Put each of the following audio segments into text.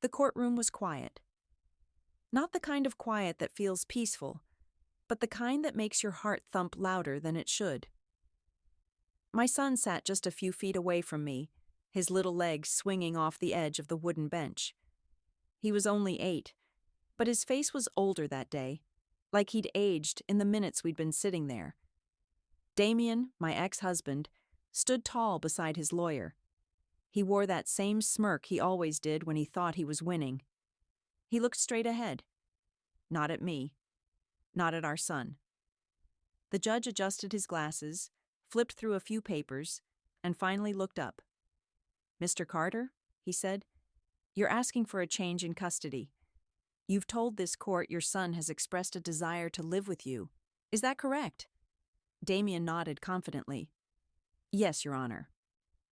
The courtroom was quiet. Not the kind of quiet that feels peaceful, but the kind that makes your heart thump louder than it should. My son sat just a few feet away from me, his little legs swinging off the edge of the wooden bench. He was only 8, but his face was older that day, like he'd aged in the minutes we'd been sitting there. Damien, my ex-husband, stood tall beside his lawyer. He wore that same smirk he always did when he thought he was winning. He looked straight ahead. Not at me. Not at our son. The judge adjusted his glasses, flipped through a few papers, and finally looked up. "Mr. Carter," he said, "you're asking for a change in custody. You've told this court your son has expressed a desire to live with you. Is that correct?" Damien nodded confidently. "Yes, Your Honor.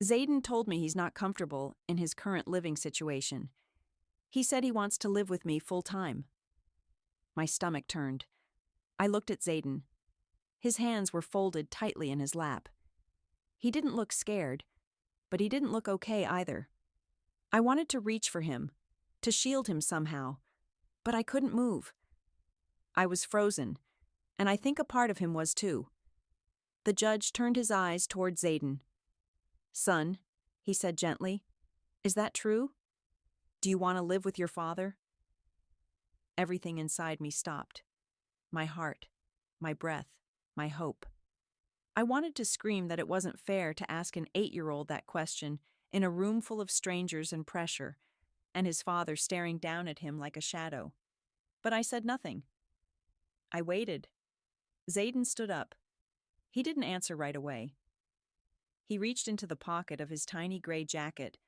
Zayden told me he's not comfortable in his current living situation. He said he wants to live with me full-time." My stomach turned. I looked at Zayden. His hands were folded tightly in his lap. He didn't look scared, but he didn't look okay either. I wanted to reach for him, to shield him somehow, but I couldn't move. I was frozen, and I think a part of him was too. The judge turned his eyes toward Zayden. "Son," he said gently, "is that true? Do you want to live with your father?" Everything inside me stopped. My heart, my breath, my hope. I wanted to scream that it wasn't fair to ask an 8-year-old that question in a room full of strangers and pressure, and his father staring down at him like a shadow. But I said nothing. I waited. Zayden stood up. He didn't answer right away. He reached into the pocket of his tiny gray jacket,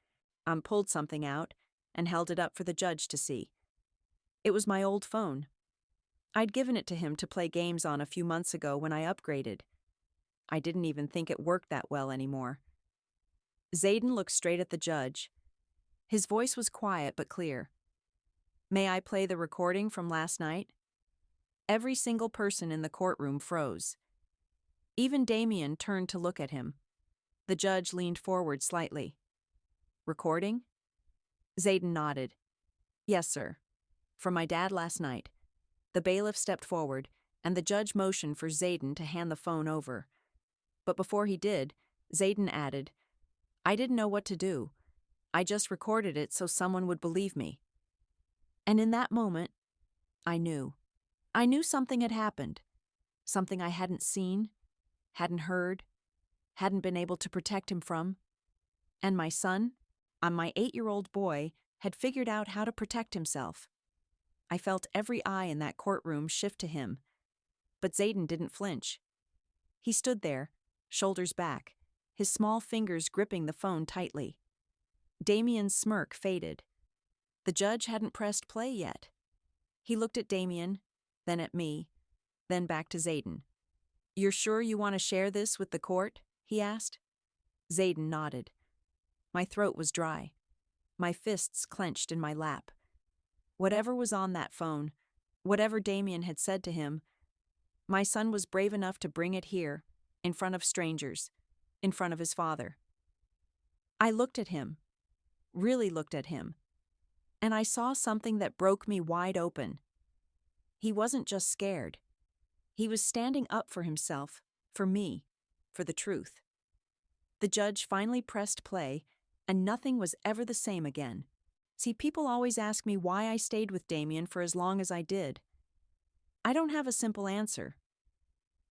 pulled something out, and held it up for the judge to see. It was my old phone. I'd given it to him to play games on a few months ago when I upgraded. I didn't even think it worked that well anymore. Zayden looked straight at the judge. His voice was quiet but clear. "May I play the recording from last night?" Every single person in the courtroom froze. Even Damien turned to look at him. The judge leaned forward slightly. "Recording?" Zayden nodded. "Yes, sir. From my dad last night." The bailiff stepped forward, and the judge motioned for Zayden to hand the phone over. But before he did, Zayden added, "I didn't know what to do. I just recorded it so someone would believe me." And in that moment, I knew. I knew something had happened. Something I hadn't seen, hadn't heard, hadn't been able to protect him from. And my son, my 8-year-old boy, had figured out how to protect himself. I felt every eye in that courtroom shift to him. But Zayden didn't flinch. He stood there, shoulders back, his small fingers gripping the phone tightly. Damien's smirk faded. The judge hadn't pressed play yet. He looked at Damien, then at me, then back to Zayden. "You're sure you want to share this with the court?" he asked. Zayden nodded. My throat was dry. My fists clenched in my lap. Whatever was on that phone, whatever Damien had said to him, my son was brave enough to bring it here, in front of strangers, in front of his father. I looked at him, really looked at him, and I saw something that broke me wide open. He wasn't just scared. He was standing up for himself, for me, for the truth. The judge finally pressed play, and nothing was ever the same again. See, people always ask me why I stayed with Damien for as long as I did. I don't have a simple answer.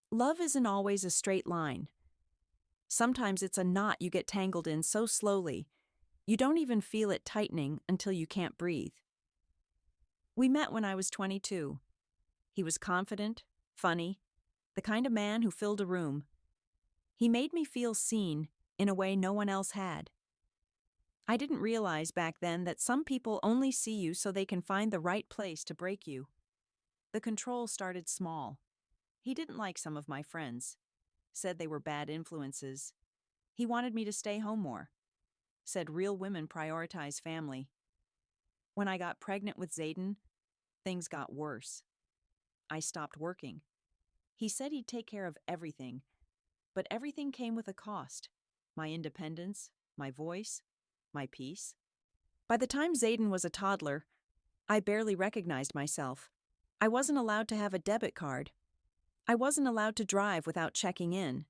Love isn't always a straight line. Sometimes it's a knot you get tangled in so slowly, you don't even feel it tightening until you can't breathe. We met when I was 22. He was confident, funny, the kind of man who filled a room. He made me feel seen in a way no one else had. I didn't realize back then that some people only see you so they can find the right place to break you. The control started small. He didn't like some of my friends. Said they were bad influences. He wanted me to stay home more. Said real women prioritize family. When I got pregnant with Zayden, things got worse. I stopped working. He said he'd take care of everything, but everything came with a cost. My independence, my voice, my peace. By the time Zayden was a toddler, I barely recognized myself. I wasn't allowed to have a debit card. I wasn't allowed to drive without checking in.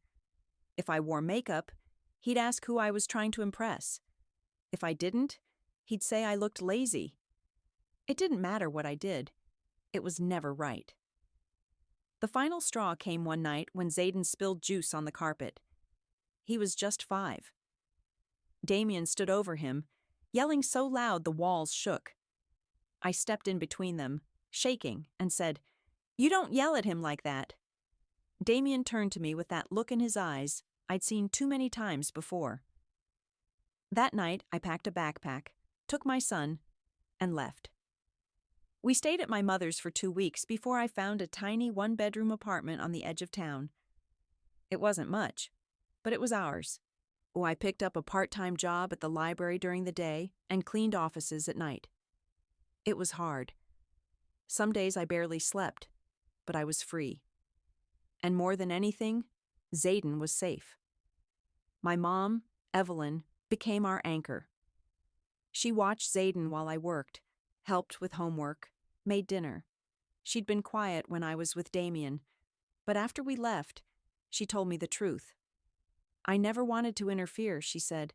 If I wore makeup, he'd ask who I was trying to impress. If I didn't, he'd say I looked lazy. It didn't matter what I did. It was never right. The final straw came one night when Zayden spilled juice on the carpet. He was just 5. Damien stood over him, yelling so loud the walls shook. I stepped in between them, shaking, and said, "You don't yell at him like that." Damien turned to me with that look in his eyes I'd seen too many times before. That night, I packed a backpack, took my son, and left. We stayed at my mother's for 2 weeks before I found a tiny one-bedroom apartment on the edge of town. It wasn't much, but it was ours. I picked up a part-time job at the library during the day and cleaned offices at night. It was hard. Some days I barely slept, but I was free. And more than anything, Zayden was safe. My mom, Evelyn, became our anchor. She watched Zayden while I worked, helped with homework, made dinner. She'd been quiet when I was with Damien, but after we left, she told me the truth. "I never wanted to interfere," she said,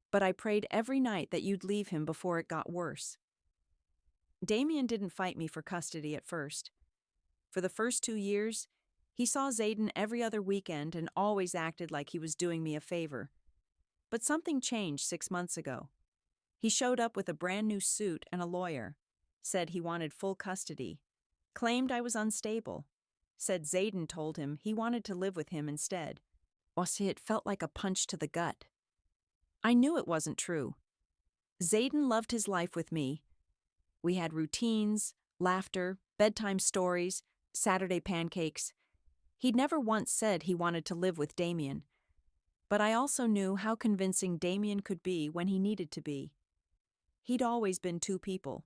"but I prayed every night that you'd leave him before it got worse." Damien didn't fight me for custody at first. For the first 2 years, he saw Zayden every other weekend and always acted like he was doing me a favor. But something changed 6 months ago. He showed up with a brand new suit and a lawyer, said he wanted full custody, claimed I was unstable, said Zayden told him he wanted to live with him instead. It felt like a punch to the gut. I knew it wasn't true. Zayden loved his life with me. We had routines, laughter, bedtime stories, Saturday pancakes. He'd never once said he wanted to live with Damien. But I also knew how convincing Damien could be when he needed to be. He'd always been 2 people,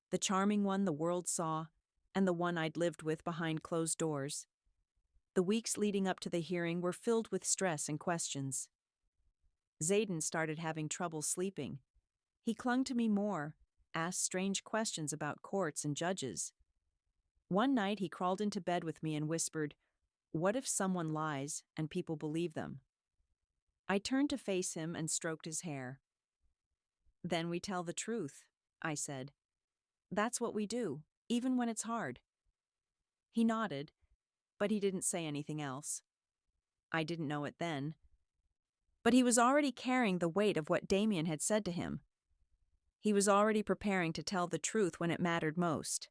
the charming one the world saw, and the one I'd lived with behind closed doors. The weeks leading up to the hearing were filled with stress and questions. Zayden started having trouble sleeping. He clung to me more, asked strange questions about courts and judges. One night he crawled into bed with me and whispered, "What if someone lies and people believe them?" I turned to face him and stroked his hair. "Then we tell the truth," I said. "That's what we do, even when it's hard." He nodded, but he didn't say anything else. I didn't know it then. But he was already carrying the weight of what Damien had said to him. He was already preparing to tell the truth when it mattered most.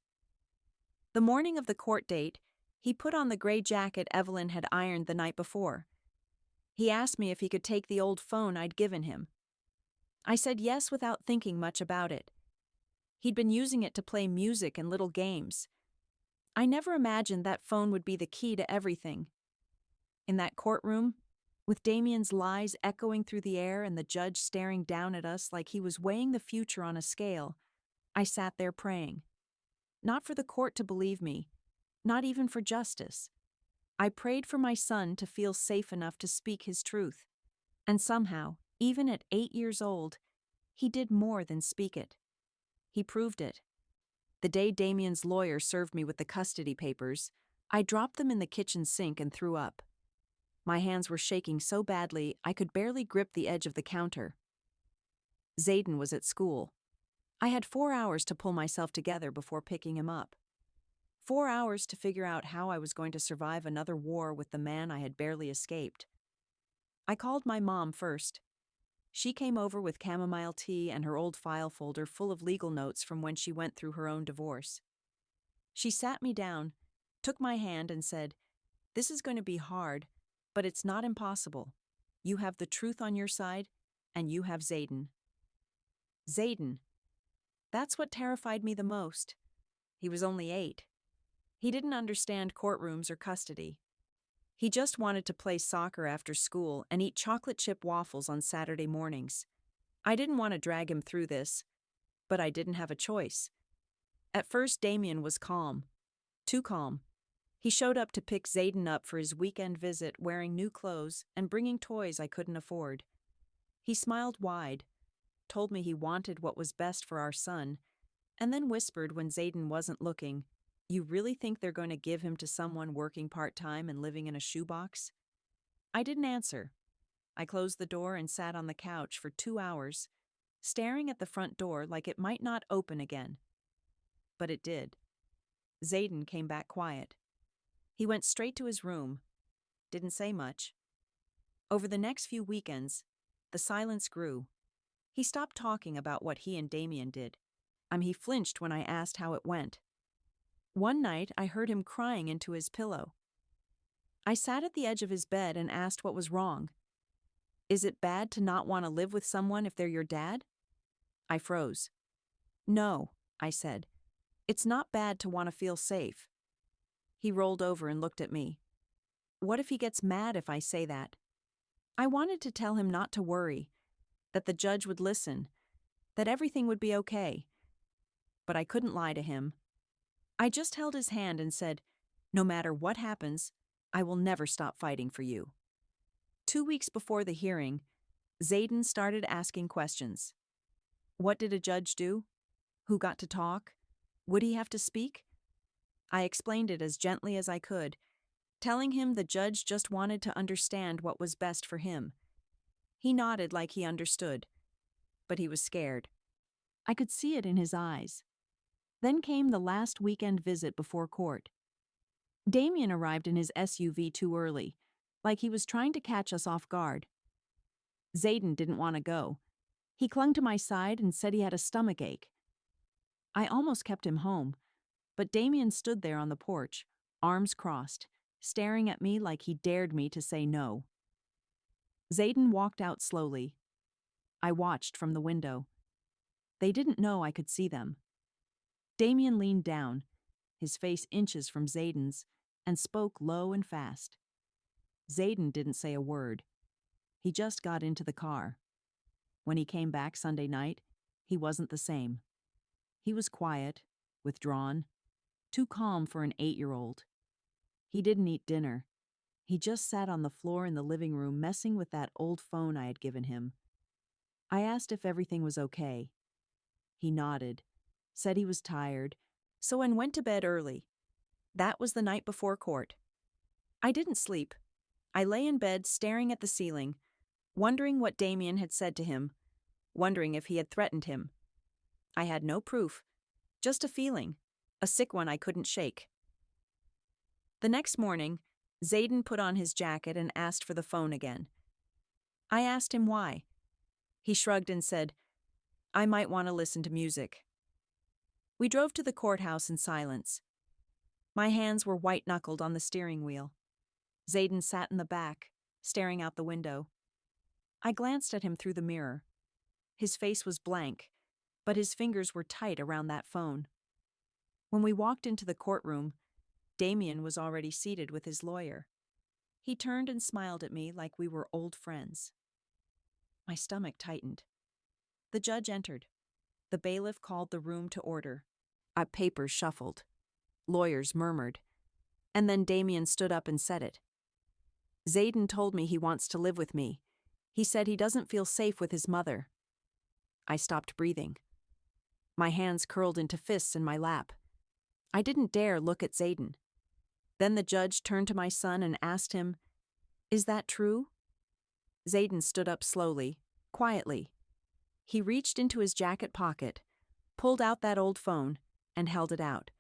The morning of the court date, he put on the gray jacket Evelyn had ironed the night before. He asked me if he could take the old phone I'd given him. I said yes without thinking much about it. He'd been using it to play music and little games. I never imagined that phone would be the key to everything. In that courtroom, with Damien's lies echoing through the air and the judge staring down at us like he was weighing the future on a scale, I sat there praying. Not for the court to believe me, not even for justice. I prayed for my son to feel safe enough to speak his truth. And somehow, even at 8 years old, he did more than speak it. He proved it. The day Damien's lawyer served me with the custody papers, I dropped them in the kitchen sink and threw up. My hands were shaking so badly I could barely grip the edge of the counter. Zayden was at school. I had 4 hours to pull myself together before picking him up. 4 hours to figure out how I was going to survive another war with the man I had barely escaped. I called my mom first. She came over with chamomile tea and her old file folder full of legal notes from when she went through her own divorce. She sat me down, took my hand and said, "This is going to be hard, but it's not impossible. You have the truth on your side, and you have Zayden." Zayden. That's what terrified me the most. He was only 8. He didn't understand courtrooms or custody. He just wanted to play soccer after school and eat chocolate chip waffles on Saturday mornings. I didn't want to drag him through this, but I didn't have a choice. At first, Damien was calm. Too calm. He showed up to pick Zayden up for his weekend visit wearing new clothes and bringing toys I couldn't afford. He smiled wide, told me he wanted what was best for our son, and then whispered when Zayden wasn't looking, "You really think they're going to give him to someone working part-time and living in a shoebox?" I didn't answer. I closed the door and sat on the couch for 2 hours, staring at the front door like it might not open again. But it did. Zayden came back quiet. He went straight to his room, didn't say much. Over the next few weekends, the silence grew. He stopped talking about what he and Damien did. He flinched when I asked how it went. One night, I heard him crying into his pillow. I sat at the edge of his bed and asked what was wrong. Is it bad to not want to live with someone if they're your dad? I froze. No, I said. It's not bad to want to feel safe. He rolled over and looked at me. What if he gets mad if I say that? I wanted to tell him not to worry, that the judge would listen, that everything would be okay. But I couldn't lie to him. I just held his hand and said, "No matter what happens, I will never stop fighting for you." 2 weeks before the hearing, Zayden started asking questions. What did a judge do? Who got to talk? Would he have to speak? I explained it as gently as I could, telling him the judge just wanted to understand what was best for him. He nodded like he understood, but he was scared. I could see it in his eyes. Then came the last weekend visit before court. Damien arrived in his SUV too early, like he was trying to catch us off guard. Zayden didn't want to go. He clung to my side and said he had a stomachache. I almost kept him home, but Damien stood there on the porch, arms crossed, staring at me like he dared me to say no. Zayden walked out slowly. I watched from the window. They didn't know I could see them. Damien leaned down, his face inches from Zayden's, and spoke low and fast. Zayden didn't say a word. He just got into the car. When he came back Sunday night, he wasn't the same. He was quiet, withdrawn, too calm for an 8-year-old. He didn't eat dinner. He just sat on the floor in the living room messing with that old phone I had given him. I asked if everything was okay. He nodded, said he was tired, and went to bed early. That was the night before court. I didn't sleep. I lay in bed staring at the ceiling, wondering what Damien had said to him, wondering if he had threatened him. I had no proof, just a feeling, a sick one I couldn't shake. The next morning, Zayden put on his jacket and asked for the phone again. I asked him why. He shrugged and said, "I might want to listen to music." We drove to the courthouse in silence. My hands were white-knuckled on the steering wheel. Zayden sat in the back, staring out the window. I glanced at him through the mirror. His face was blank, but his fingers were tight around that phone. When we walked into the courtroom, Damien was already seated with his lawyer. He turned and smiled at me like we were old friends. My stomach tightened. The judge entered. The bailiff called the room to order. Papers shuffled. Lawyers murmured. And then Damien stood up and said it. "Zayden told me he wants to live with me. He said he doesn't feel safe with his mother." I stopped breathing. My hands curled into fists in my lap. I didn't dare look at Zayden. Then the judge turned to my son and asked him, "Is that true?" Zayden stood up slowly, quietly. He reached into his jacket pocket, pulled out that old phone, and held it out.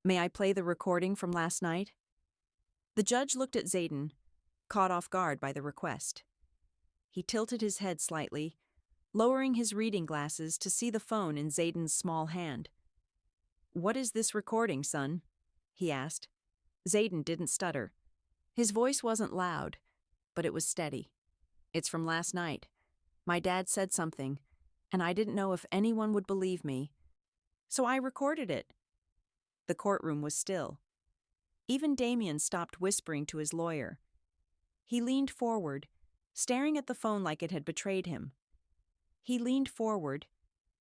"May I play the recording from last night?" The judge looked at Zayden, caught off guard by the request. He tilted his head slightly, lowering his reading glasses to see the phone in Zayden's small hand. "What is this recording, son?" he asked. Zayden didn't stutter. His voice wasn't loud, but it was steady. "It's from last night. My dad said something, and I didn't know if anyone would believe me. So I recorded it." The courtroom was still. Even Damien stopped whispering to his lawyer. He leaned forward, staring at the phone like it had betrayed him. He leaned forward,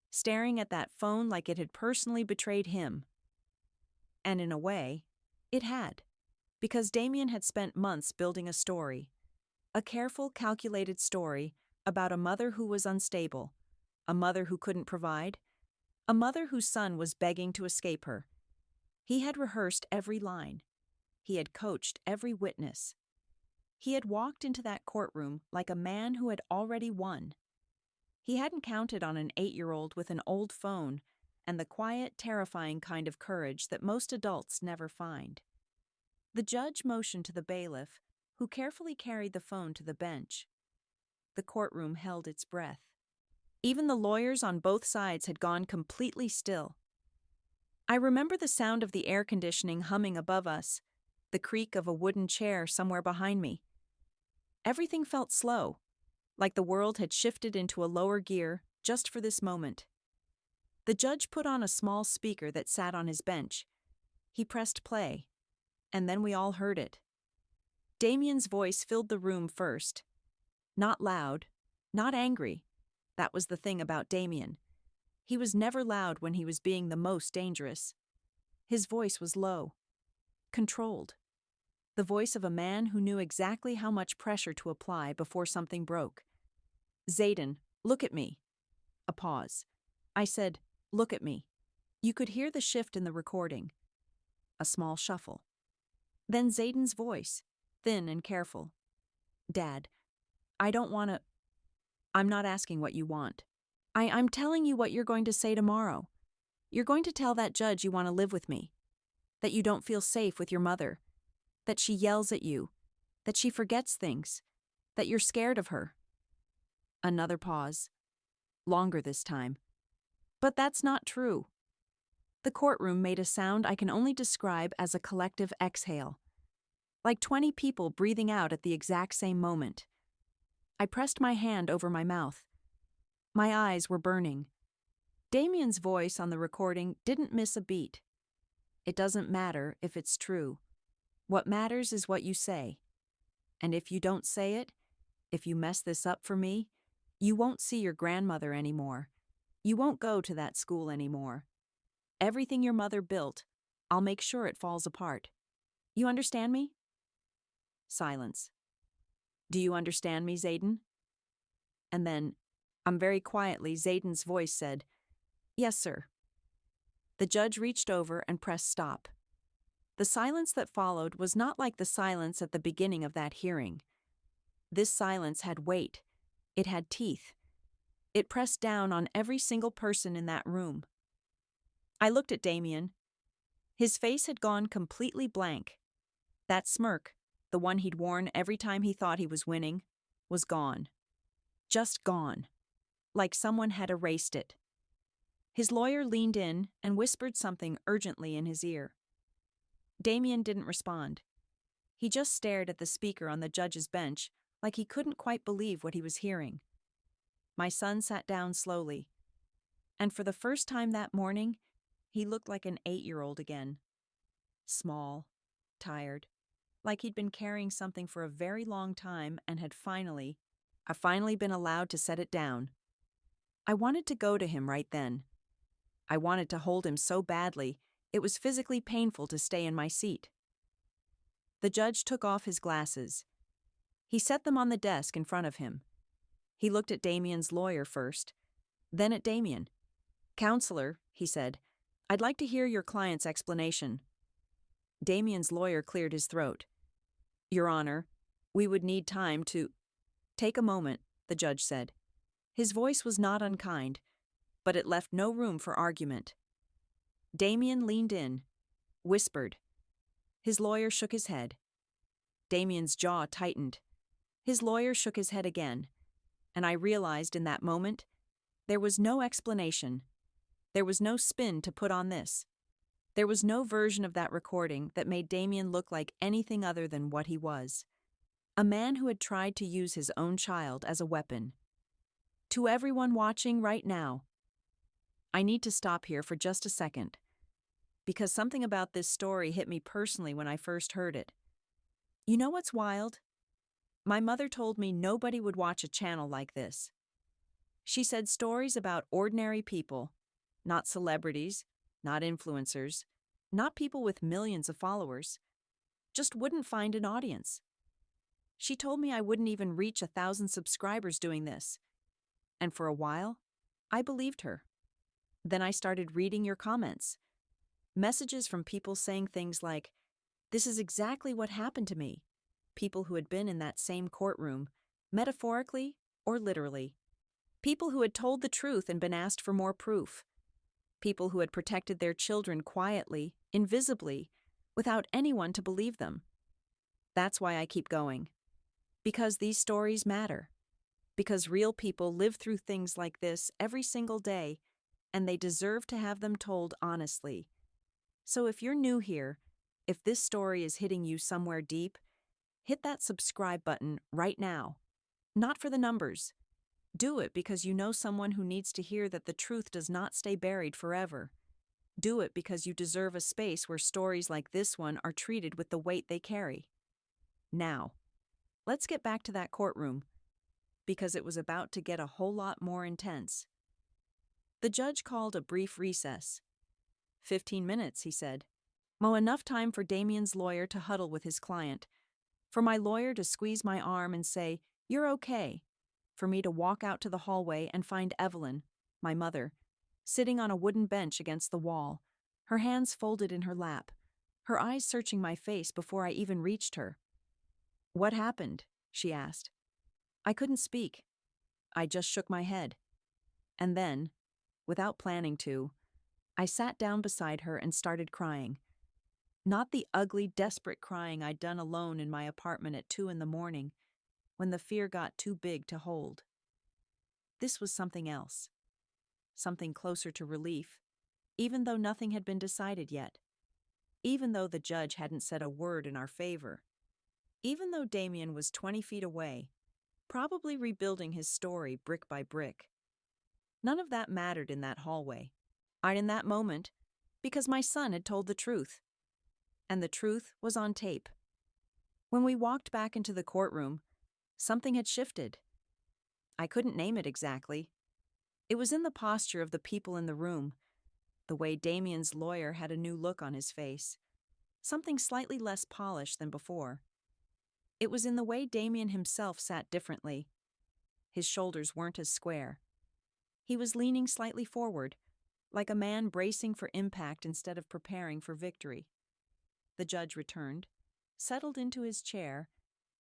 staring at that phone like it had personally betrayed him. And in a way, it had, because Damien had spent months building a story, a careful, calculated story about a mother who was unstable, a mother who couldn't provide, a mother whose son was begging to escape her. He had rehearsed every line. He had coached every witness. He had walked into that courtroom like a man who had already won. He hadn't counted on an 8-year-old with an old phone and the quiet, terrifying kind of courage that most adults never find. The judge motioned to the bailiff, who carefully carried the phone to the bench. The courtroom held its breath. Even the lawyers on both sides had gone completely still. I remember the sound of the air conditioning humming above us, the creak of a wooden chair somewhere behind me. Everything felt slow, like the world had shifted into a lower gear just for this moment. The judge put on a small speaker that sat on his bench. He pressed play, and then we all heard it. Damien's voice filled the room first. Not loud, not angry. That was the thing about Damien. He was never loud when he was being the most dangerous. His voice was low, controlled. The voice of a man who knew exactly how much pressure to apply before something broke. "Zayden, look at me." A pause. I said, "Look at me." You could hear the shift in the recording. A small shuffle. Then Zayden's voice, thin and careful. "Dad, I don't want to... I'm not asking what you want. I'm telling you what you're going to say tomorrow. You're going to tell that judge you want to live with me, that you don't feel safe with your mother, that she yells at you, that she forgets things, that you're scared of her." Another pause. Longer this time. But that's not true. The courtroom made a sound I can only describe as a collective exhale, like 20 people breathing out at the exact same moment. I pressed my hand over my mouth. My eyes were burning. Damien's voice on the recording didn't miss a beat. It doesn't matter if it's true. What matters is what you say. And if you don't say it, if you mess this up for me, you won't see your grandmother anymore. You won't go to that school anymore. Everything your mother built, I'll make sure it falls apart. You understand me? Silence. "Do you understand me, Zayden?" And then, very quietly, Zayden's voice said, "Yes, sir." The judge reached over and pressed stop. The silence that followed was not like the silence at the beginning of that hearing. This silence had weight. It had teeth. It pressed down on every single person in that room. I looked at Damien. His face had gone completely blank. That smirk, the one he'd worn every time he thought he was winning, was gone. Just gone. Like someone had erased it. His lawyer leaned in and whispered something urgently in his ear. Damien didn't respond. He just stared at the speaker on the judge's bench like he couldn't quite believe what he was hearing. My son sat down slowly, and for the first time that morning, he looked like an 8-year-old again. Small, tired, like he'd been carrying something for a very long time and had finally been allowed to set it down. I wanted to go to him right then. I wanted to hold him so badly, it was physically painful to stay in my seat. The judge took off his glasses. He set them on the desk in front of him. He looked at Damien's lawyer first, then at Damien. "Counselor," he said, "I'd like to hear your client's explanation." Damien's lawyer cleared his throat. "Your Honor, we would need time to..." "Take a moment," the judge said. His voice was not unkind, but it left no room for argument. Damien leaned in, whispered. His lawyer shook his head. Damien's jaw tightened. His lawyer shook his head again, and I realized in that moment there was no explanation. There was no spin to put on this. There was no version of that recording that made Damien look like anything other than what he was. A man who had tried to use his own child as a weapon. To everyone watching right now, I need to stop here for just a second, because something about this story hit me personally when I first heard it. You know what's wild? My mother told me nobody would watch a channel like this. She said stories about ordinary people, not celebrities, not influencers, not people with millions of followers, just wouldn't find an audience. She told me I wouldn't even reach 1,000 subscribers doing this. And for a while, I believed her. Then I started reading your comments. Messages from people saying things like, "This is exactly what happened to me." People who had been in that same courtroom, metaphorically or literally. People who had told the truth and been asked for more proof. People who had protected their children quietly, invisibly, without anyone to believe them. That's why I keep going. Because these stories matter. Because real people live through things like this every single day, and they deserve to have them told honestly. So if you're new here, if this story is hitting you somewhere deep, hit that subscribe button right now. Not for the numbers. Do it because you know someone who needs to hear that the truth does not stay buried forever. Do it because you deserve a space where stories like this one are treated with the weight they carry. Now, let's get back to that courtroom, because it was about to get a whole lot more intense. The judge called a brief recess. 15 minutes, he said. Enough time for Damien's lawyer to huddle with his client, for my lawyer to squeeze my arm and say, "You're okay," for me to walk out to the hallway and find Evelyn, my mother, sitting on a wooden bench against the wall, her hands folded in her lap, her eyes searching my face before I even reached her. "What happened?" she asked. I couldn't speak. I just shook my head. And then, without planning to, I sat down beside her and started crying. Not the ugly, desperate crying I'd done alone in my apartment at 2 a.m, when the fear got too big to hold. This was something else. Something closer to relief, even though nothing had been decided yet. Even though the judge hadn't said a word in our favor. Even though Damien was 20 feet away, probably rebuilding his story brick by brick. None of that mattered in that hallway. In that moment, because my son had told the truth. And the truth was on tape. When we walked back into the courtroom, something had shifted. I couldn't name it exactly. It was in the posture of the people in the room, the way Damien's lawyer had a new look on his face, something slightly less polished than before. It was in the way Damien himself sat differently. His shoulders weren't as square. He was leaning slightly forward, like a man bracing for impact instead of preparing for victory. The judge returned, settled into his chair,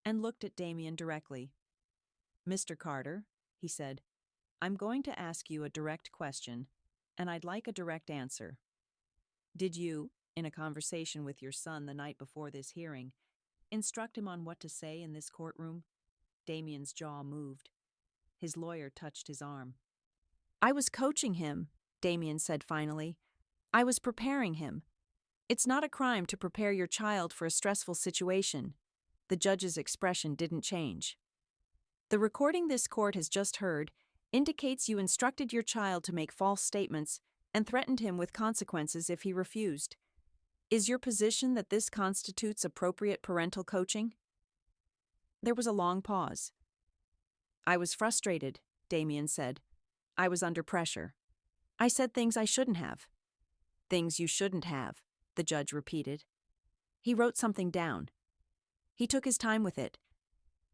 and looked at Damien directly. "Mr. Carter," he said, "I'm going to ask you a direct question, and I'd like a direct answer. Did you, in a conversation with your son the night before this hearing, instruct him on what to say in this courtroom?" Damien's jaw moved. His lawyer touched his arm. "I was coaching him," Damien said finally. "I was preparing him. It's not a crime to prepare your child for a stressful situation." The judge's expression didn't change. "The recording this court has just heard indicates you instructed your child to make false statements and threatened him with consequences if he refused. Is your position that this constitutes appropriate parental coaching?" There was a long pause. "I was frustrated," Damien said. "I was under pressure. I said things I shouldn't have." "Things you shouldn't have," the judge repeated. He wrote something down. He took his time with it.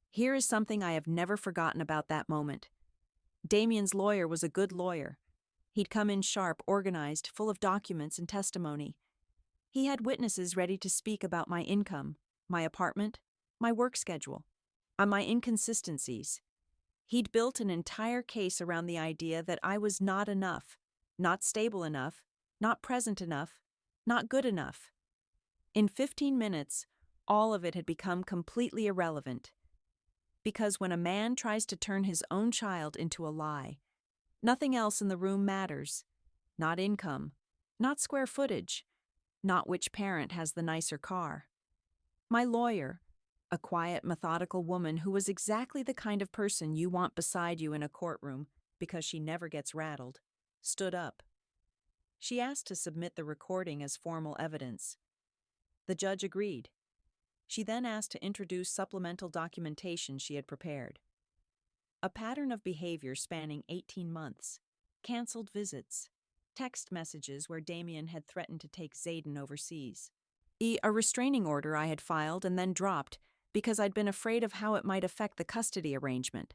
Here is something I have never forgotten about that moment. Damien's lawyer was a good lawyer. He'd come in sharp, organized, full of documents and testimony. He had witnesses ready to speak about my income, my apartment, my work schedule, on my inconsistencies. He'd built an entire case around the idea that I was not enough, not stable enough, not present enough, not good enough. In 15 minutes, all of it had become completely irrelevant. Because when a man tries to turn his own child into a lie, nothing else in the room matters. Not income, not square footage, not which parent has the nicer car. My lawyer, a quiet, methodical woman who was exactly the kind of person you want beside you in a courtroom because she never gets rattled, stood up. She asked to submit the recording as formal evidence. The judge agreed. She then asked to introduce supplemental documentation she had prepared. A pattern of behavior spanning 18 months, canceled visits, text messages where Damien had threatened to take Zayden overseas. A restraining order I had filed and then dropped because I'd been afraid of how it might affect the custody arrangement.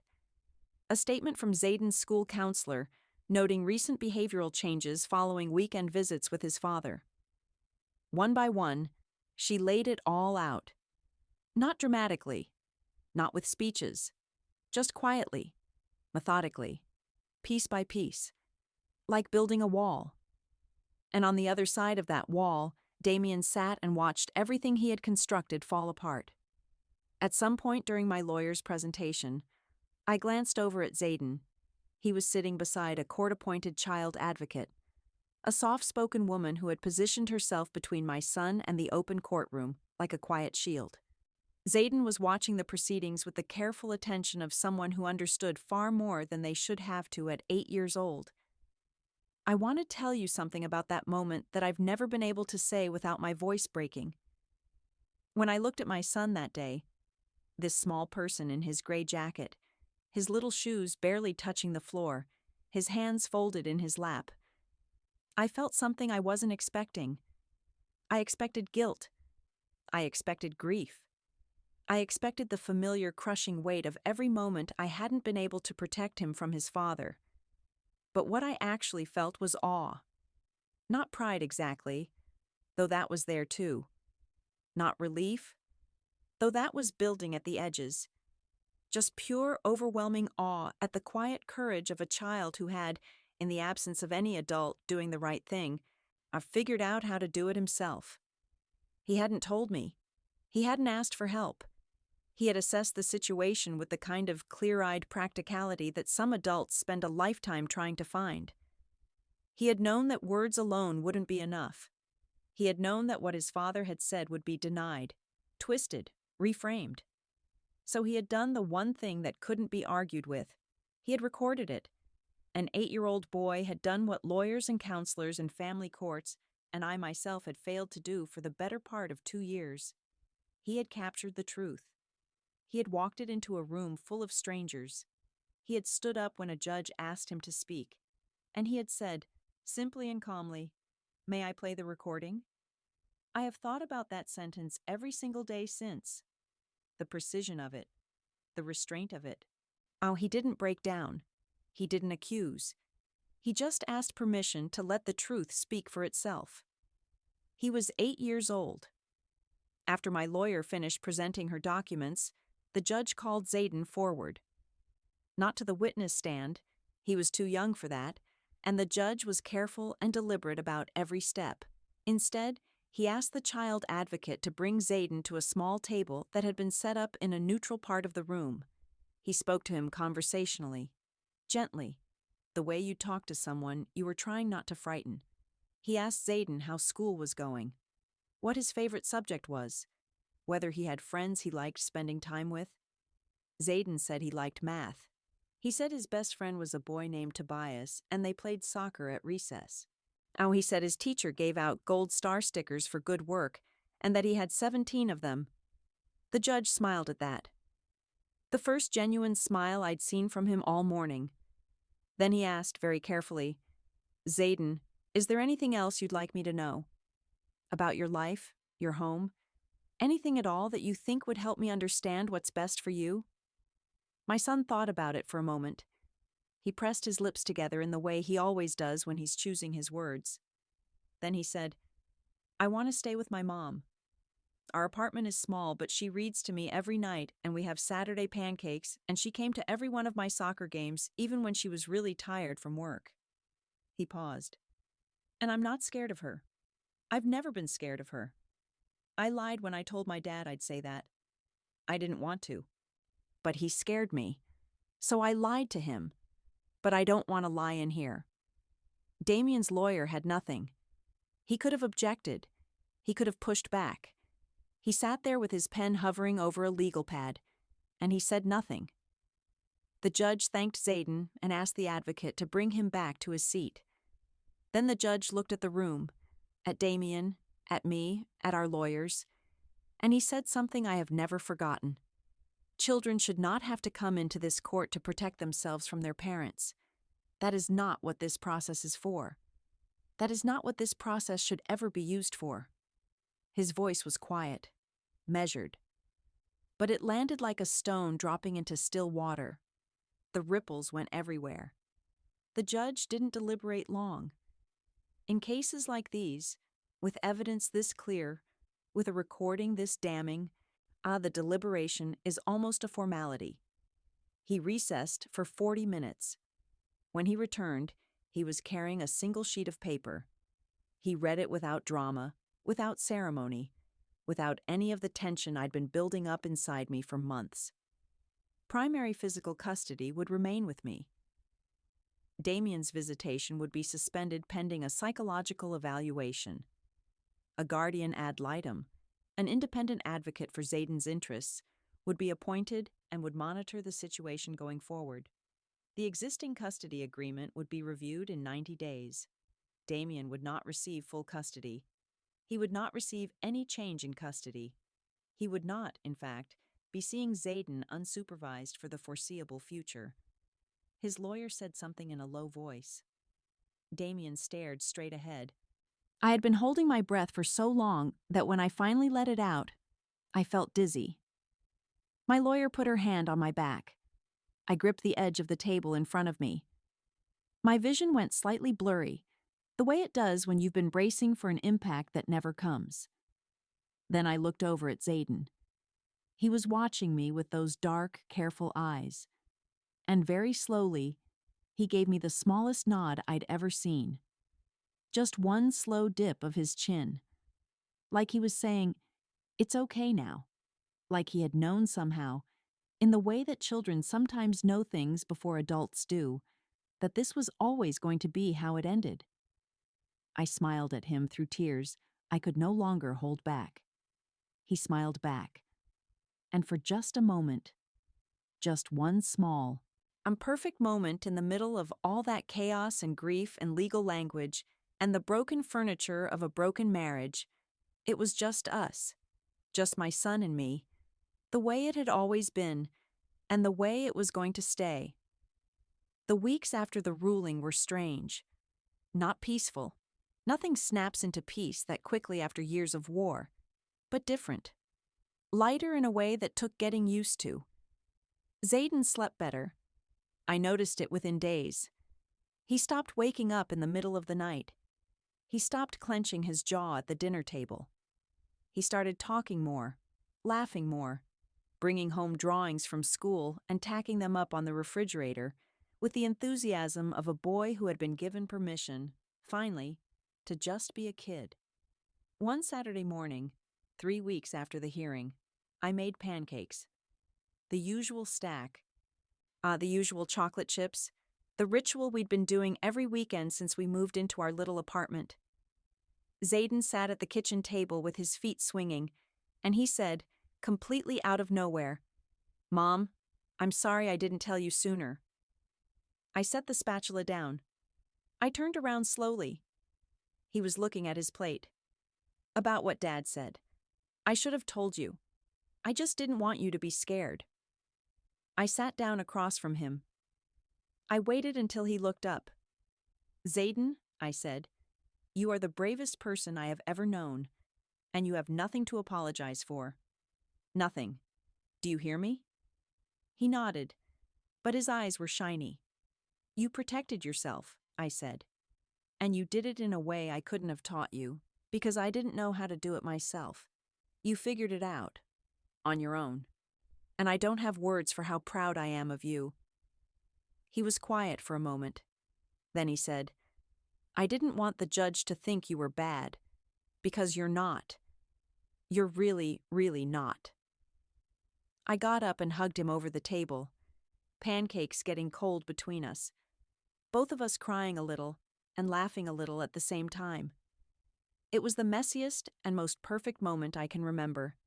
A statement from Zayden's school counselor noting recent behavioral changes following weekend visits with his father. One by one, she laid it all out. Not dramatically, not with speeches, just quietly, methodically, piece by piece, like building a wall. And on the other side of that wall, Damien sat and watched everything he had constructed fall apart. At some point during my lawyer's presentation, I glanced over at Zayden. He was sitting beside a court-appointed child advocate, a soft-spoken woman who had positioned herself between my son and the open courtroom like a quiet shield. Zayden was watching the proceedings with the careful attention of someone who understood far more than they should have to at 8 years old. I want to tell you something about that moment that I've never been able to say without my voice breaking. When I looked at my son that day, this small person in his gray jacket, his little shoes barely touching the floor, his hands folded in his lap, I felt something I wasn't expecting. I expected guilt. I expected grief. I expected the familiar crushing weight of every moment I hadn't been able to protect him from his father. But what I actually felt was awe. Not pride exactly, though that was there too. Not relief, though that was building at the edges. Just pure, overwhelming awe at the quiet courage of a child who had, in the absence of any adult doing the right thing, figured out how to do it himself. He hadn't told me. He hadn't asked for help. He had assessed the situation with the kind of clear-eyed practicality that some adults spend a lifetime trying to find. He had known that words alone wouldn't be enough. He had known that what his father had said would be denied, twisted, reframed. So he had done the one thing that couldn't be argued with. He had recorded it. An 8-year-old boy had done what lawyers and counselors and family courts and I myself had failed to do for the better part of 2 years. He had captured the truth. He had walked it into a room full of strangers. He had stood up when a judge asked him to speak, and he had said, simply and calmly, "May I play the recording?" I have thought about that sentence every single day since. The precision of it, the restraint of it. Oh, he didn't break down. He didn't accuse. He just asked permission to let the truth speak for itself. He was 8 years old. After my lawyer finished presenting her documents, the judge called Zayden forward. Not to the witness stand, he was too young for that, and the judge was careful and deliberate about every step. Instead, he asked the child advocate to bring Zayden to a small table that had been set up in a neutral part of the room. He spoke to him conversationally, gently, the way you talk to someone you were trying not to frighten. He asked Zayden how school was going, what his favorite subject was, whether he had friends he liked spending time with. Zayden said he liked math. He said his best friend was a boy named Tobias, and they played soccer at recess. Oh, he said his teacher gave out gold star stickers for good work, and that he had 17 of them. The judge smiled at that. The first genuine smile I'd seen from him all morning. Then he asked very carefully, "Zayden, is there anything else you'd like me to know? About your life, your home? Anything at all that you think would help me understand what's best for you?" My son thought about it for a moment. He pressed his lips together in the way he always does when he's choosing his words. Then he said, "I want to stay with my mom. Our apartment is small, but she reads to me every night, and we have Saturday pancakes, and she came to every one of my soccer games, even when she was really tired from work." He paused. "And I'm not scared of her. I've never been scared of her. I lied when I told my dad I'd say that. I didn't want to. But he scared me. So I lied to him. But I don't want to lie in here." Damien's lawyer had nothing. He could have objected. He could have pushed back. He sat there with his pen hovering over a legal pad, and he said nothing. The judge thanked Zayden and asked the advocate to bring him back to his seat. Then the judge looked at the room, at Damien, at me, at our lawyers, and he said something I have never forgotten. Children should not have to come into this court to protect themselves from their parents. That is not what this process is for. That is not what this process should ever be used for. His voice was quiet, measured, but it landed like a stone dropping into still water. The ripples went everywhere. The judge didn't deliberate long. In cases like these, with evidence this clear, with a recording this damning, the deliberation is almost a formality. He recessed for 40 minutes. When he returned, he was carrying a single sheet of paper. He read it without drama, without ceremony, without any of the tension I'd been building up inside me for months. Primary physical custody would remain with me. Damien's visitation would be suspended pending a psychological evaluation. A guardian ad litem, an independent advocate for Zayden's interests, would be appointed and would monitor the situation going forward. The existing custody agreement would be reviewed in 90 days. Damien would not receive full custody. He would not receive any change in custody. He would not, in fact, be seeing Zayden unsupervised for the foreseeable future. His lawyer said something in a low voice. Damien stared straight ahead. I had been holding my breath for so long that when I finally let it out, I felt dizzy. My lawyer put her hand on my back. I gripped the edge of the table in front of me. My vision went slightly blurry, the way it does when you've been bracing for an impact that never comes. Then I looked over at Zayden. He was watching me with those dark, careful eyes. And very slowly, he gave me the smallest nod I'd ever seen. Just one slow dip of his chin. Like he was saying, "It's okay now." Like he had known somehow, in the way that children sometimes know things before adults do, that this was always going to be how it ended. I smiled at him through tears I could no longer hold back. He smiled back. And for just a moment, just one small, imperfect moment in the middle of all that chaos and grief and legal language and the broken furniture of a broken marriage, it was just us, just my son and me, the way it had always been, and the way it was going to stay. The weeks after the ruling were strange, not peaceful. Nothing snaps into peace that quickly after years of war, but different. Lighter in a way that took getting used to. Zayden slept better. I noticed it within days. He stopped waking up in the middle of the night. He stopped clenching his jaw at the dinner table. He started talking more, laughing more, bringing home drawings from school and tacking them up on the refrigerator with the enthusiasm of a boy who had been given permission, finally, to just be a kid. One Saturday morning, 3 weeks after the hearing, I made pancakes. The usual stack. The usual chocolate chips. The ritual we'd been doing every weekend since we moved into our little apartment. Zayden sat at the kitchen table with his feet swinging, and he said, completely out of nowhere, "Mom, I'm sorry I didn't tell you sooner." I set the spatula down. I turned around slowly. He was looking at his plate. "About what Dad said. I should have told you. I just didn't want you to be scared." I sat down across from him. I waited until he looked up. "Zayden," I said, "you are the bravest person I have ever known, and you have nothing to apologize for. Nothing. Do you hear me?" He nodded, but his eyes were shiny. "You protected yourself," I said, "and you did it in a way I couldn't have taught you, because I didn't know how to do it myself. You figured it out, on your own, and I don't have words for how proud I am of you." He was quiet for a moment. Then he said, "I didn't want the judge to think you were bad, because you're not. You're really, really not." I got up and hugged him over the table, pancakes getting cold between us, both of us crying a little and laughing a little at the same time. It was the messiest and most perfect moment I can remember,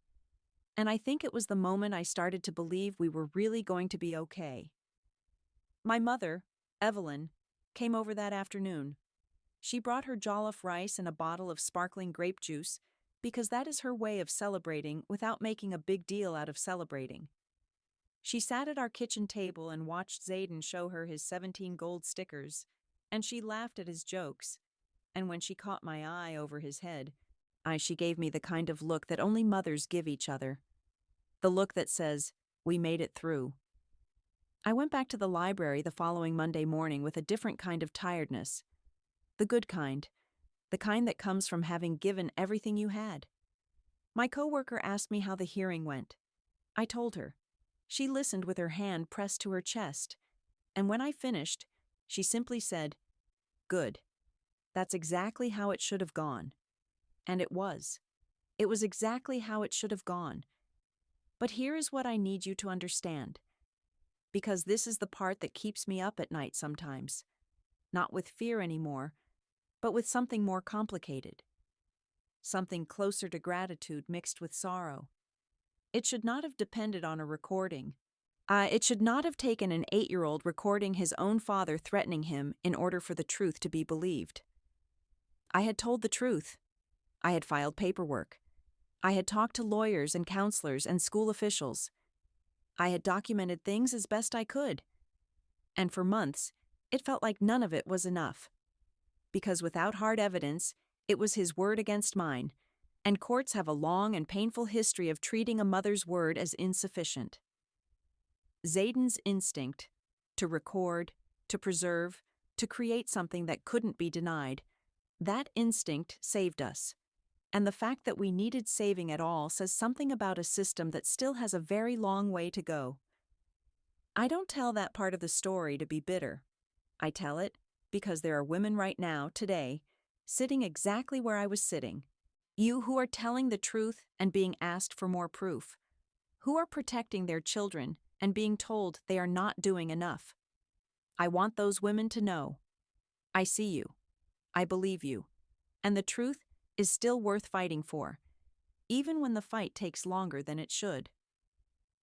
and I think it was the moment I started to believe we were really going to be okay. My mother, Evelyn, came over that afternoon. She brought her jollof rice and a bottle of sparkling grape juice because that is her way of celebrating without making a big deal out of celebrating. She sat at our kitchen table and watched Zayden show her his 17 gold stickers, and she laughed at his jokes. And when she caught my eye over his head, she gave me the kind of look that only mothers give each other. The look that says, "We made it through." I went back to the library the following Monday morning with a different kind of tiredness. The good kind. The kind that comes from having given everything you had. My coworker asked me how the hearing went. I told her. She listened with her hand pressed to her chest, and when I finished, she simply said, "Good. That's exactly how it should have gone." And it was. It was exactly how it should have gone. But here is what I need you to understand, because this is the part that keeps me up at night sometimes, not with fear anymore, but with something more complicated. Something closer to gratitude mixed with sorrow. It should not have depended on a recording. It should not have taken an 8-year-old recording his own father threatening him in order for the truth to be believed. I had told the truth. I had filed paperwork. I had talked to lawyers and counselors and school officials. I had documented things as best I could. And for months, it felt like none of it was enough. Because without hard evidence, it was his word against mine, and courts have a long and painful history of treating a mother's word as insufficient. Zayden's instinct to record, to preserve, to create something that couldn't be denied, that instinct saved us. And the fact that we needed saving at all says something about a system that still has a very long way to go. I don't tell that part of the story to be bitter. I tell it because there are women right now, today, sitting exactly where I was sitting. You who are telling the truth and being asked for more proof. Who are protecting their children and being told they are not doing enough. I want those women to know. I see you. I believe you. And the truth is still worth fighting for, even when the fight takes longer than it should.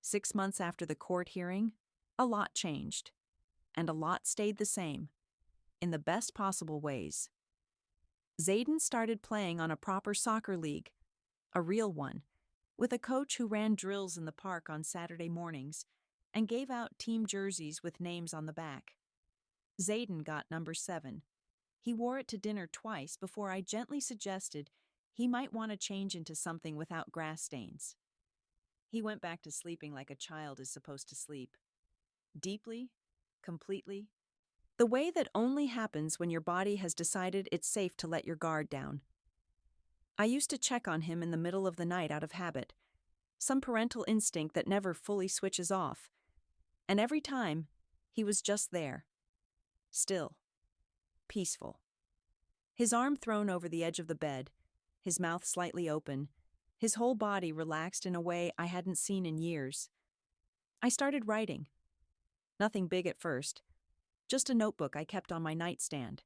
6 months after the court hearing, a lot changed. And a lot stayed the same, in the best possible ways. Zayden started playing on a proper soccer league, a real one, with a coach who ran drills in the park on Saturday mornings and gave out team jerseys with names on the back. Zayden got number 7. He wore it to dinner twice before I gently suggested he might want to change into something without grass stains. He went back to sleeping like a child is supposed to sleep. Deeply, completely. The way that only happens when your body has decided it's safe to let your guard down. I used to check on him in the middle of the night out of habit, some parental instinct that never fully switches off. And every time, he was just there. Still. Peaceful. His arm thrown over the edge of the bed, his mouth slightly open, his whole body relaxed in a way I hadn't seen in years. I started writing. Nothing big at first. Just a notebook I kept on my nightstand.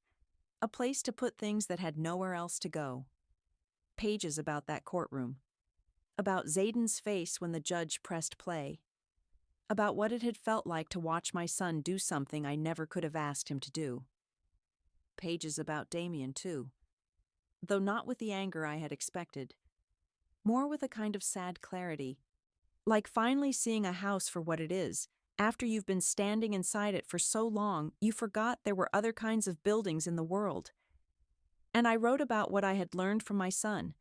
A place to put things that had nowhere else to go. Pages about that courtroom. About Zayden's face when the judge pressed play. About what it had felt like to watch my son do something I never could have asked him to do. Pages about Damien, too. Though not with the anger I had expected. More with a kind of sad clarity. Like finally seeing a house for what it is. After you've been standing inside it for so long, you forgot there were other kinds of buildings in the world. And I wrote about what I had learned from my son.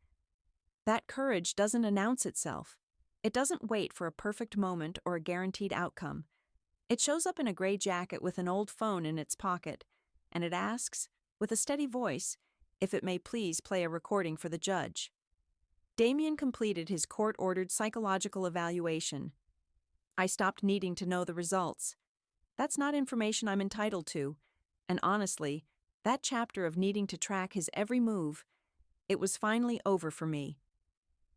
That courage doesn't announce itself. It doesn't wait for a perfect moment or a guaranteed outcome. It shows up in a gray jacket with an old phone in its pocket, and it asks, with a steady voice, if it may please play a recording for the judge. Damien completed his court-ordered psychological evaluation. I stopped needing to know the results. That's not information I'm entitled to, and honestly, that chapter of needing to track his every move, it was finally over for me.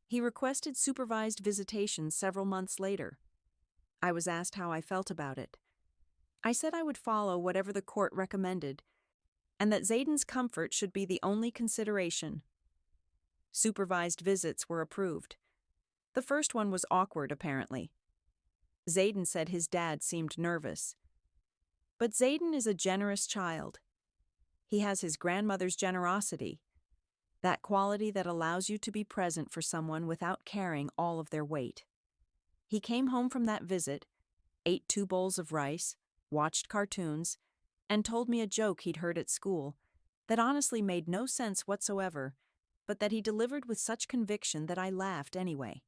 He requested supervised visitation several months later. I was asked how I felt about it. I said I would follow whatever the court recommended, and that Zayden's comfort should be the only consideration. Supervised visits were approved. The first one was awkward, apparently. Zayden said his dad seemed nervous. But Zayden is a generous child. He has his grandmother's generosity, that quality that allows you to be present for someone without carrying all of their weight. He came home from that visit, ate 2 bowls of rice, watched cartoons, and told me a joke he'd heard at school that honestly made no sense whatsoever, but that he delivered with such conviction that I laughed anyway.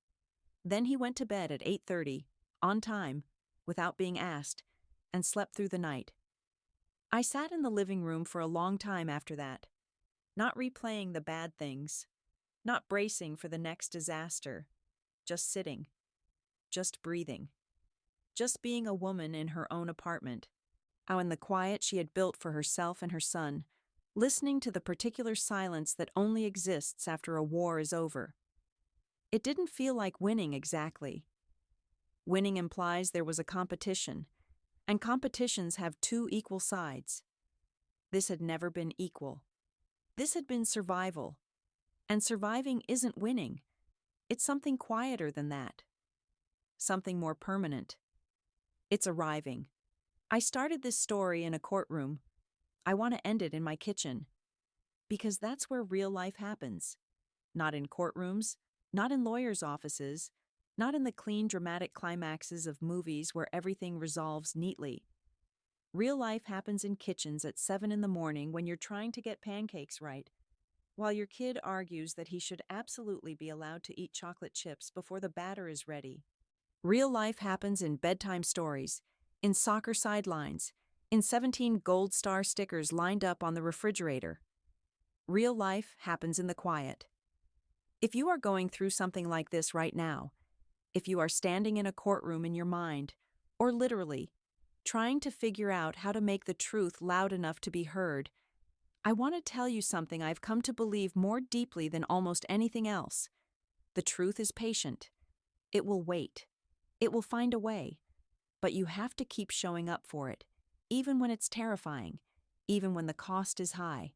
Then he went to bed at 8:30, on time, without being asked, and slept through the night. I sat in the living room for a long time after that, not replaying the bad things, not bracing for the next disaster, just sitting, just breathing, just being a woman in her own apartment, out in the quiet she had built for herself and her son, listening to the particular silence that only exists after a war is over. It didn't feel like winning exactly. Winning implies there was a competition, and competitions have two equal sides. This had never been equal. This had been survival. And surviving isn't winning. It's something quieter than that. Something more permanent. It's arriving. I started this story in a courtroom. I want to end it in my kitchen. Because that's where real life happens. Not in courtrooms, not in lawyers' offices, not in the clean dramatic climaxes of movies where everything resolves neatly. Real life happens in kitchens at 7 in the morning when you're trying to get pancakes right, while your kid argues that he should absolutely be allowed to eat chocolate chips before the batter is ready. Real life happens in bedtime stories, in soccer sidelines, in 17 gold star stickers lined up on the refrigerator. Real life happens in the quiet. If you are going through something like this right now, if you are standing in a courtroom in your mind, or literally, trying to figure out how to make the truth loud enough to be heard, I want to tell you something I've come to believe more deeply than almost anything else. The truth is patient. It will wait. It will find a way. But you have to keep showing up for it, even when it's terrifying, even when the cost is high,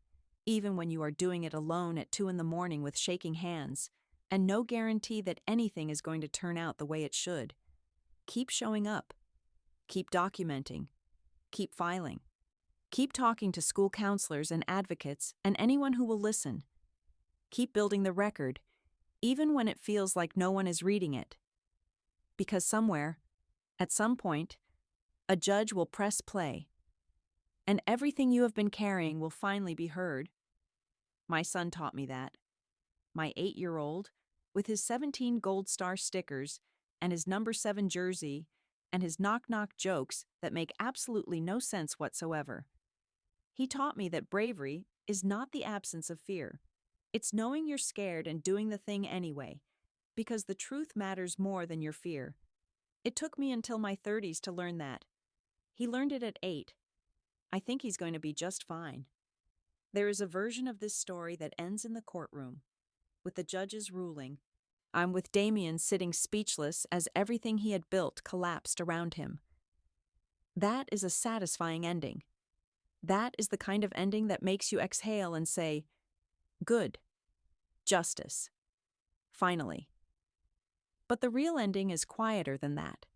even when you are doing it alone at 2 in the morning with shaking hands, and no guarantee that anything is going to turn out the way it should. Keep showing up. Keep documenting. Keep filing. Keep talking to school counselors and advocates and anyone who will listen. Keep building the record, even when it feels like no one is reading it. Because somewhere, at some point, a judge will press play, and everything you have been carrying will finally be heard. My son taught me that. My 8-year-old, with his 17 gold star stickers and his number 7 jersey and his knock-knock jokes that make absolutely no sense whatsoever. He taught me that bravery is not the absence of fear. It's knowing you're scared and doing the thing anyway, because the truth matters more than your fear. It took me until my 30s to learn that. He learned it at 8. I think he's going to be just fine. There is a version of this story that ends in the courtroom, with the judge's ruling. I'm with Damien sitting speechless as everything he had built collapsed around him. That is a satisfying ending. That is the kind of ending that makes you exhale and say, good. Justice. Finally. But the real ending is quieter than that.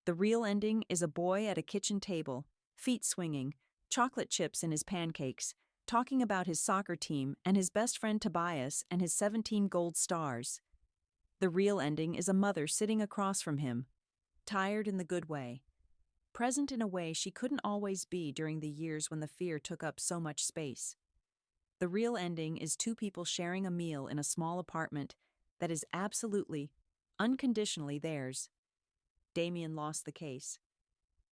The real ending is a boy at a kitchen table, feet swinging, chocolate chips in his pancakes, talking about his soccer team and his best friend Tobias and his 17 gold stars. The real ending is a mother sitting across from him, tired in the good way, present in a way she couldn't always be during the years when the fear took up so much space. The real ending is 2 people sharing a meal in a small apartment that is absolutely, unconditionally theirs. Damien lost the case.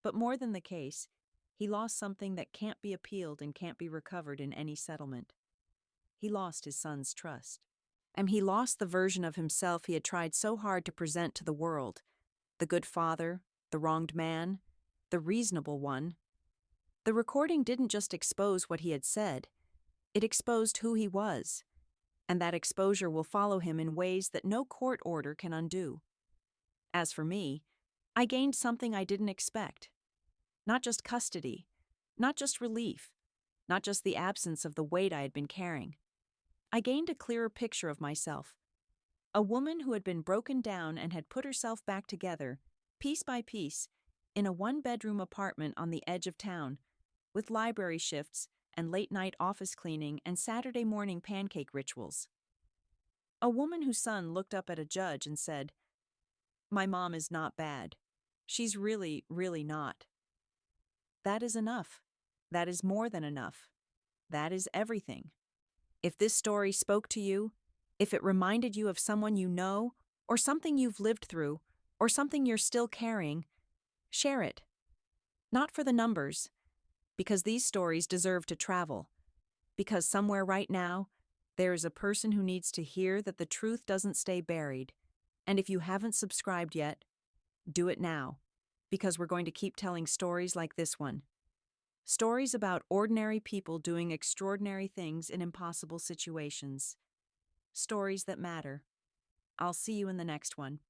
But more than the case, he lost something that can't be appealed and can't be recovered in any settlement. He lost his son's trust. And he lost the version of himself he had tried so hard to present to the world. The good father, the wronged man, the reasonable one. The recording didn't just expose what he had said. It exposed who he was. And that exposure will follow him in ways that no court order can undo. As for me, I gained something I didn't expect. Not just custody, not just relief, not just the absence of the weight I had been carrying. I gained a clearer picture of myself. A woman who had been broken down and had put herself back together, piece by piece, in a 1-bedroom apartment on the edge of town, with library shifts and late-night office cleaning and Saturday morning pancake rituals. A woman whose son looked up at a judge and said, "My mom is not bad. She's really, really not." That is enough. That is more than enough. That is everything. If this story spoke to you, if it reminded you of someone you know, or something you've lived through, or something you're still carrying, share it. Not for the numbers, because these stories deserve to travel. Because somewhere right now, there is a person who needs to hear that the truth doesn't stay buried. And if you haven't subscribed yet, do it now, because we're going to keep telling stories like this one. Stories about ordinary people doing extraordinary things in impossible situations. Stories that matter. I'll see you in the next one.